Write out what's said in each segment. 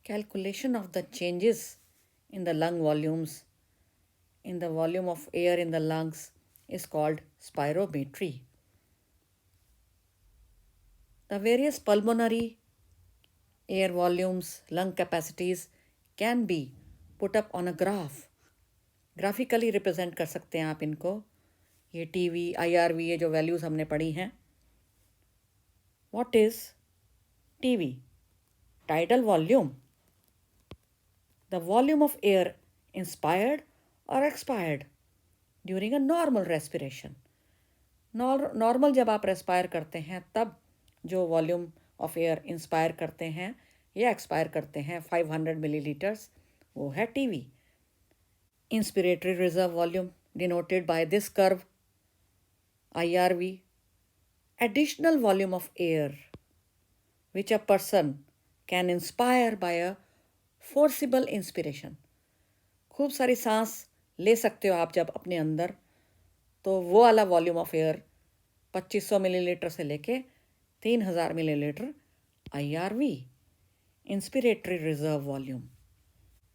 Calculation of the changes in the lung volumes, in the volume of air in the lungs, is called spirometry. The various pulmonary air volumes, lung capacities can be put up on a graph. Graphically represent कर सकते हैं आप इनको. ये TV, IRV, ये जो values हमने पढ़ी हैं. What is TV? Tidal volume, the volume of air inspired और expired during a normal respiration. Normal जब आप रेस्पायर करते हैं तब जो वॉल्यूम ऑफ एयर इंस्पायर करते हैं या एक्सपायर करते हैं 500 मिलीलीटर्स, वो है TV. Inspiratory reserve volume denoted by this curve IRV. Additional volume of air which a person can inspire by a forcible inspiration. खूब सारी सांस ले सकते हो आप जब अपने अंदर, तो वो वाला वॉल्यूम ऑफ एयर 2500 मिलीलीटर से लेके 3000 millilitre IRV, inspiratory reserve volume.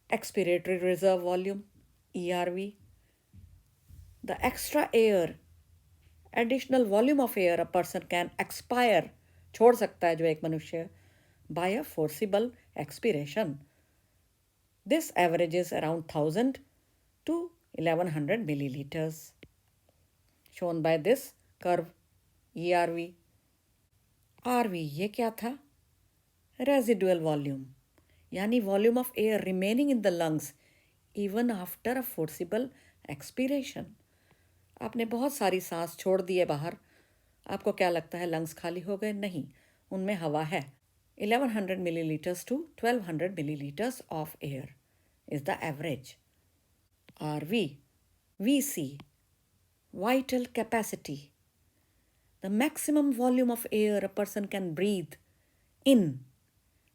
Expiratory reserve volume ERV. The extra air, additional volume of air a person can expire, छोड़ सकता है जो एक मनुष्य, by a forcible expiration. This averages around 1000 to 1100 milliliters, shown by this curve ERV. RV ये क्या था? Residual volume, यानी volume of air remaining in the lungs even after a forcible expiration. आपने बहुत सारी सांस छोड़ दी है बाहर, आपको क्या लगता है लंग्स खाली हो गए? नहीं, उनमें हवा है. 1100 millilitres to 1200 millilitres of air is the average. RV, VC, vital capacity, the maximum volume of air a person can breathe in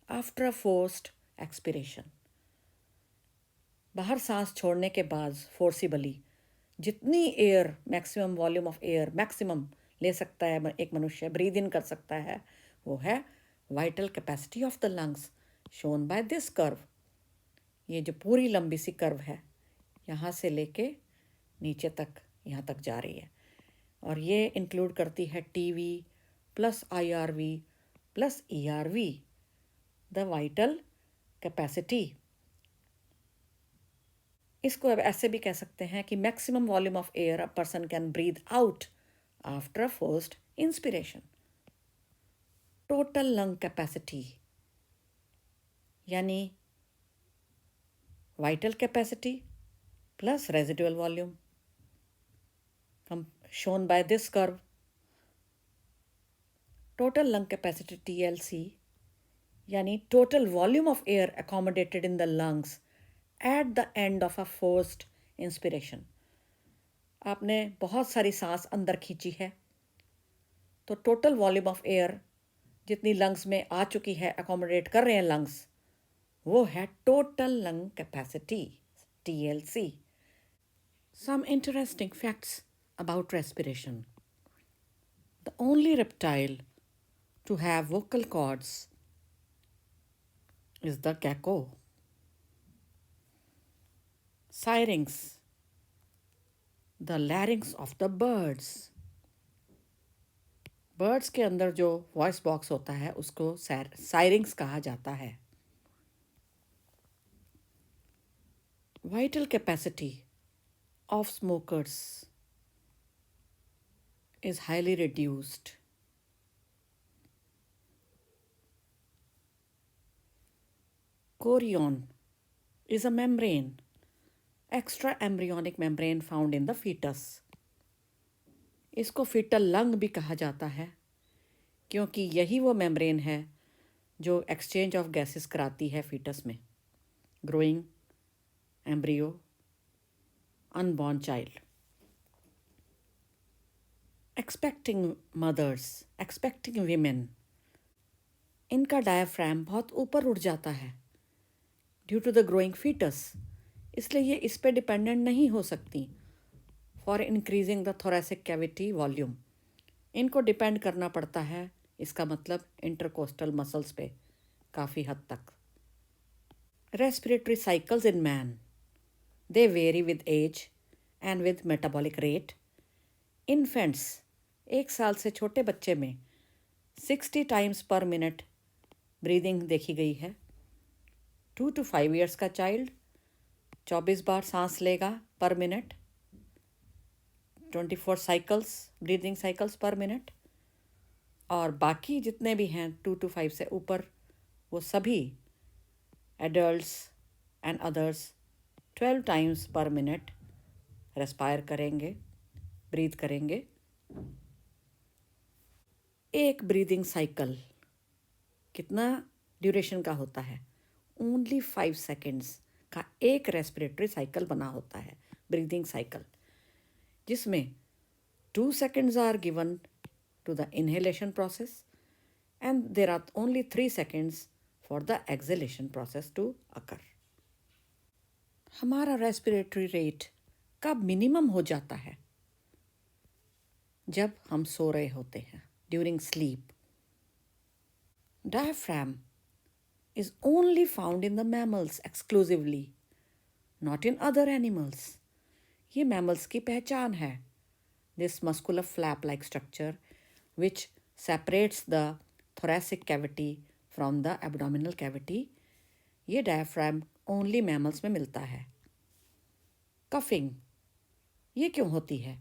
after a forced expiration. बाहर सांस छोड़ने के बाद फोर्सिबली जितनी air, maximum volume of air maximum ले सकता है एक मनुष्य, ब्रीद इन कर सकता है, वो है vital capacity of the lungs, shown by this curve. ये जो पूरी लंबी सी कर्व है, यहाँ से लेके नीचे तक, यहाँ तक जा रही है, और ये इंक्लूड करती है TV plus IRV plus ERV, the vital capacity. इसको अब ऐसे भी कह सकते हैं कि maximum volume of air a person can breathe out after a first inspiration. Total lung capacity यानी vital capacity plus residual volume, shown by this curve. Total lung capacity TLC यानी total volume of air accommodated in the lungs at the end of a forced inspiration. आपने बहुत सारी सांस अंदर खींची है, तो टोटल वॉल्यूम ऑफ एयर जितनी लंग्स में आ चुकी है, अकोमोडेट कर रहे हैं लंग्स, वो है total lung capacity TLC. Some interesting facts about respiration. The only reptile to have vocal cords is the gecko. Syrinx, the larynx of the birds. Birds के अंदर जो वॉइस बॉक्स होता है उसको सायरिंग्स कहा जाता है. Vital capacity of smokers is highly reduced. Chorion is a membrane, extra embryonic membrane found in the fetus. इसको फीटल लंग भी कहा जाता है क्योंकि यही वो मेम्ब्रेन है जो एक्सचेंज ऑफ गैसेस कराती है फीटस में. Growing embryo, unborn child. Expecting mothers, expecting women, इनका डायफ्राम बहुत ऊपर उठ जाता है due to the growing foetus, इसलिए ये इस पे डिपेंडेंट नहीं हो सकती for increasing the thoracic cavity volume. इनको डिपेंड करना पड़ता है, इसका मतलब इंटरकोस्टल मसल्स पे काफ़ी हद तक. Respiratory cycles in man. They vary with age and with metabolic rate. Infants, 1 साल से छोटे बच्चे में 60 टाइम्स पर मिनट ब्रीदिंग देखी गई है। 2 to 5 ईयर्स का चाइल्ड 24 बार सांस लेगा पर मिनट, 24 साइकिल्स ब्रीदिंग साइकिल्स पर मिनट। और बाकी जितने भी हैं 2 to 5 से ऊपर, वो सभी एडल्ट्स एंड अदर्स 12 टाइम्स पर मिनट रेस्पायर करेंगे, ब्रीथ करेंगे। एक ब्रीदिंग साइकिल कितना ड्यूरेशन का होता है? ओनली 5 सेकेंड्स का एक रेस्पिरेटरी साइकिल बना होता है, ब्रीदिंग साइकिल, जिसमें 2 seconds are given to the inhalation process and there are only 3 seconds for the exhalation process to occur. हमारा रेस्पिरेटरी रेट कब मिनिमम हो जाता है? जब हम सो रहे होते हैं, during sleep. Diaphragm is only found in the mammals exclusively, not in other animals. ये mammals की पहचान है। This muscular flap-like structure which separates the thoracic cavity from the abdominal cavity, ये diaphragm only mammals में मिलता है। Coughing, ये क्यों होती है?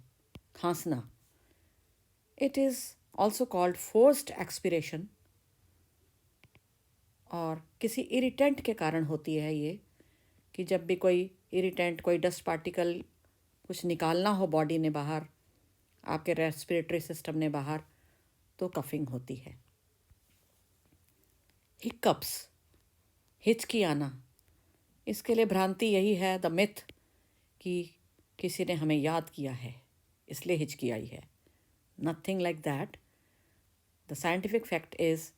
खांसना। It is also called forced expiration, और किसी इरिटेंट के कारण होती है ये, कि जब भी कोई इरिटेंट, कोई डस्ट पार्टिकल कुछ निकालना हो बॉडी ने बाहर, आपके रेस्पिरेटरी सिस्टम ने बाहर, तो कफिंग होती है। हिकअप्स, हिचकी आना, इसके लिए भ्रांति यही है, द मिथ, कि किसी ने हमें याद किया है इसलिए हिचकी आई है। Nothing like that. The scientific fact is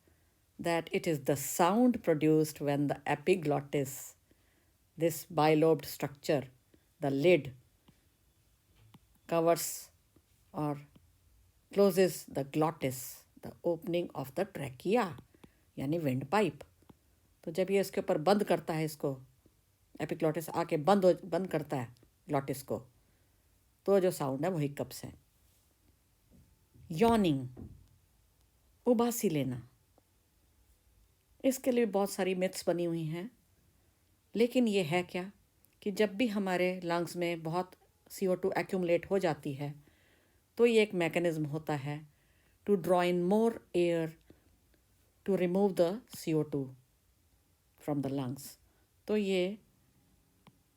that it is the sound produced when the epiglottis, this bilobed structure, the lid, covers or closes the glottis, the opening of the trachea, यानी wind pipe. तो जब ये इसके ऊपर बंद करता है, इसको एपिग्लॉटिस आके बंद करता है ग्लॉटिस को, तो जो साउंड है वो हिकअप्स है। यॉनिंग, उबासी लेना, इसके लिए बहुत सारी मिथ्स बनी हुई हैं, लेकिन ये है क्या कि जब भी हमारे लंग्स में बहुत CO2 एक्यूमुलेट हो जाती है, तो ये एक मैकेनिज्म होता है to draw in more air to remove the CO2 from the lungs. तो ये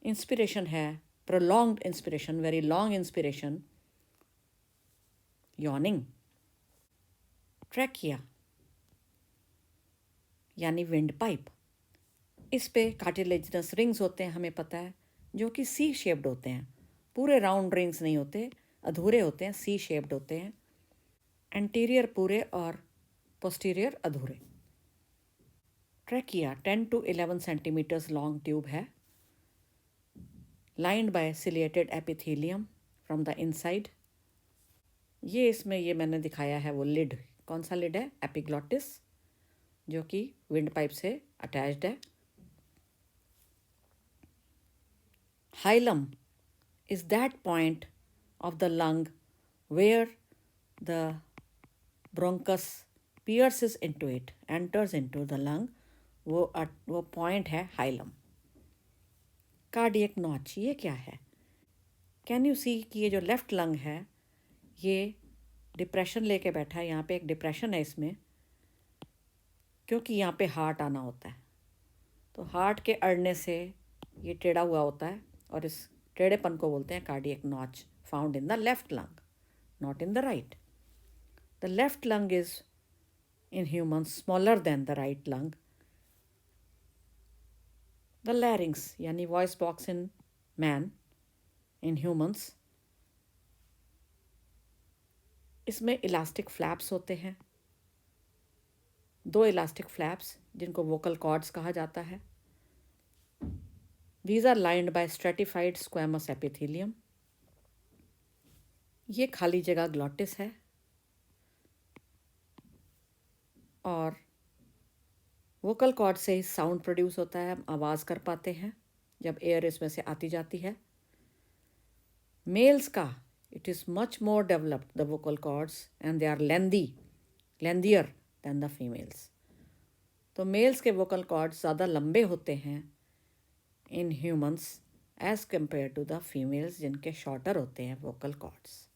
इंस्पिरेशन है, prolonged inspiration, very long inspiration, yawning. Trachea यानी विंड पाइप, इस पे कार्टिलेजिनस रिंग्स होते हैं, हमें पता है, जो कि सी शेप्ड होते हैं। पूरे राउंड रिंग्स नहीं होते, अधूरे होते हैं, सी शेप्ड होते हैं। एंटीरियर पूरे और पोस्टीरियर अधूरे। Trachea 10 to 11 centimetres long tube है, lined by ciliated epithelium from the inside. ये इसमें ये मैंने दिखाया है वो लिड, कौन सा लिड है? एपिग्लॉटिस, जो कि विंड पाइप से अटैच्ड है। Hilum is that point of the lung where the bronchus pierces into it, enters into the lung, वो पॉइंट है हाइलम। कार्डियक नॉच, ये क्या है? कैन यू सी कि ये जो लेफ्ट लंग है ये डिप्रेशन लेके बैठा है, यहाँ पे एक डिप्रेशन है इसमें, क्योंकि यहाँ पे हार्ट आना होता है। तो हार्ट के अड़ने से ये टेढ़ा हुआ होता है, और इस टेढ़ेपन को बोलते हैं cardiac notch, found in the left lung, not in the right. The left lung is in humans smaller than the right lung. The larynx यानी voice box in man, in humans, इसमें इलास्टिक फ्लैप्स होते हैं, 2 elastic flaps जिनको vocal cords कहा जाता है। These are lined by stratified squamous epithelium. ये खाली जगह ग्लॉटिस है, और वोकल कॉर्ड से ही साउंड प्रोड्यूस होता है, हम आवाज़ कर पाते हैं जब एयर इसमें से आती जाती है। मेल्स का it is much more developed the vocal cords and they are lengthier than the females. तो मेल्स के वोकल कॉर्ड्स ज़्यादा लंबे होते हैं in humans as compare to the females जिनके शॉर्टर होते हैं वोकल कॉर्ड्स।